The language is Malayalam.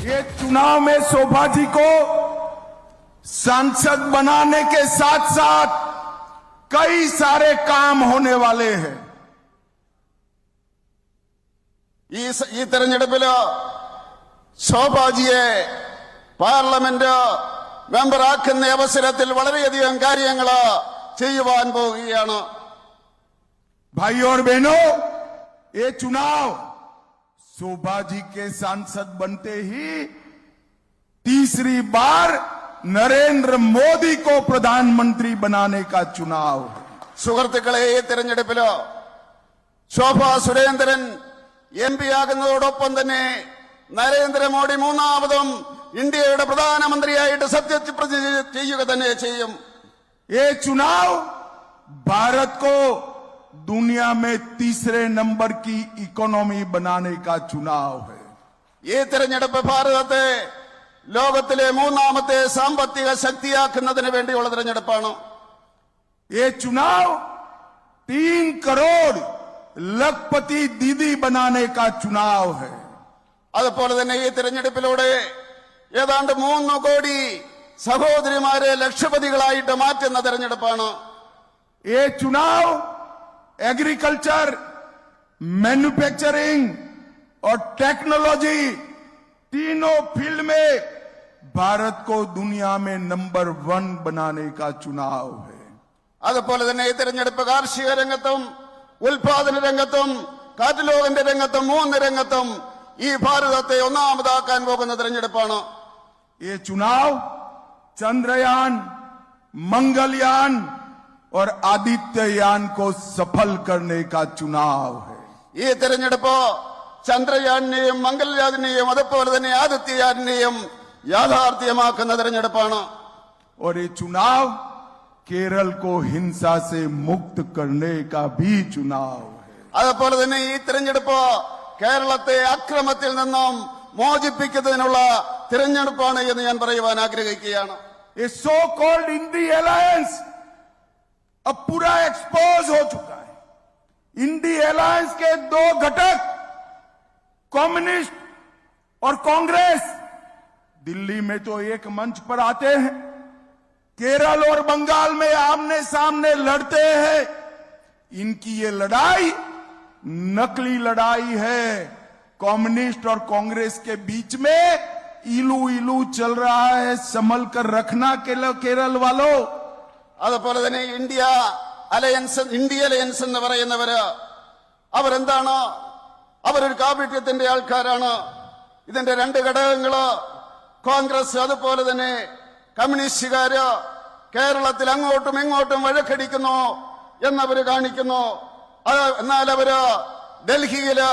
ये चुनाव में शोभा जी को सांसद बनाने के साथ साथ कई सारे काम होने वाले हैं। ഈ തെരഞ്ഞെടുപ്പില് ശോഭാജിയെ പാർലമെന്റ് മെമ്പറാക്കുന്ന അവസരത്തിൽ വളരെയധികം കാര്യങ്ങൾ ചെയ്യുവാൻ പോവുകയാണ്. भाई और बहनों, ये चुनाव शोभा जी के सांसद बनते ही तीसरी बार नरेंद्र मोदी को प्रधानमंत्री बनाने का चुनाव। സുഹൃത്തുക്കളെ, ഈ തെരഞ്ഞെടുപ്പില് ശോഭാ സുരേന്ദ്രൻ MP ആകുന്നതോടൊപ്പം തന്നെ നരേന്ദ്രമോദി മൂന്നാമതും ഇന്ത്യയുടെ പ്രധാനമന്ത്രിയായിട്ട് സത്യപ്രതിജ്ഞ ചെയ്യുക തന്നെ ചെയ്യും. ये चुनाव भारत को दुनिया में तीसरे नंबर की इकोनॉमी बनाने का चुनाव है। ഈ തെരഞ്ഞെടുപ്പ് ഭാരതത്തെ ലോകത്തിലെ മൂന്നാമത്തെ സാമ്പത്തിക ശക്തിയാക്കുന്നതിന് വേണ്ടിയുള്ള തെരഞ്ഞെടുപ്പാണ്. ये चुनाव 3 करोड़ लखपति दीदी बनाने का चुनाव है। അതുപോലെ തന്നെ ഈ തെരഞ്ഞെടുപ്പിലൂടെ ഏതാണ്ട് 3 കോടി സഹോദരിമാരെ ലക്ഷപതികളായിട്ട് മാറ്റുന്ന തെരഞ്ഞെടുപ്പാണ്. ये चुनाव एग्रीकल्चर, मैन्युफैक्चरिंग और टेक्नोलॉजी तीनों फील्ड में भारत को दुनिया में नंबर 1 बनाने का चुनाव है। അതുപോലെ തന്നെ ഈ തെരഞ്ഞെടുപ്പ് കാർഷിക രംഗത്തും ഉൽപാദന രംഗത്തും കാറ്റലോഗിന്റെ രംഗത്തും 3 രംഗത്തും ഈ ഭാരതത്തെ ഒന്നാമതാക്കാൻ പോകുന്ന തെരഞ്ഞെടുപ്പാണ്. ये चुनाव चंद्रयान, मंगलयान और आदित्ययान को सफल करने का चुनाव है। ഈ തെരഞ്ഞെടുപ്പ് ചന്ദ്രയാനെയും മംഗൾയാനെയും അതുപോലെ തന്നെ ആദിത്യയാനെയും യാഥാർത്ഥ്യമാക്കുന്ന തെരഞ്ഞെടുപ്പാണ്. और ये चुनाव केरल को हिंसा से मुक्त करने का भी चुनाव है। അതുപോലെ തന്നെ ഈ തെരഞ്ഞെടുപ്പ് കേരളത്തെ അക്രമത്തിൽ നിന്നും മോചിപ്പിക്കുന്നതിനുള്ള തെരഞ്ഞെടുപ്പാണ് എന്ന് ഞാൻ പറയുവാൻ ആഗ്രഹിക്കുകയാണ്. ये सो कॉल्ड इंडी अलायंस अब पूरा एक्सपोज हो चुका है। इंडी अलायंस के 2 घटक कम्युनिस्ट और कांग्रेस दिल्ली में तो एक मंच पर आते हैं, केरल और बंगाल में आमने सामने लड़ते हैं। इनकी ये लड़ाई नकली लड़ाई है। कम्युनिस्ट और कांग्रेस के बीच में इलू इलू चल रहा है। संभल कर रखना केरल वालों। അതുപോലെ തന്നെ ഇന്ത്യ അലയൻസ് എന്ന് പറയുന്നവര് അവരെന്താണ്? അവരൊരു കാപട്യത്തിന്റെ ആൾക്കാരാണ്. ഇതിന്റെ 2 ഘടകങ്ങള് കോൺഗ്രസ് അതുപോലെ തന്നെ കമ്മ്യൂണിസ്റ്റുകാര് കേരളത്തിൽ അങ്ങോട്ടും ഇങ്ങോട്ടും വഴക്കടിക്കുന്നു എന്നവര് കാണിക്കുന്നു. എന്നാൽ അവര് ഡൽഹിയില്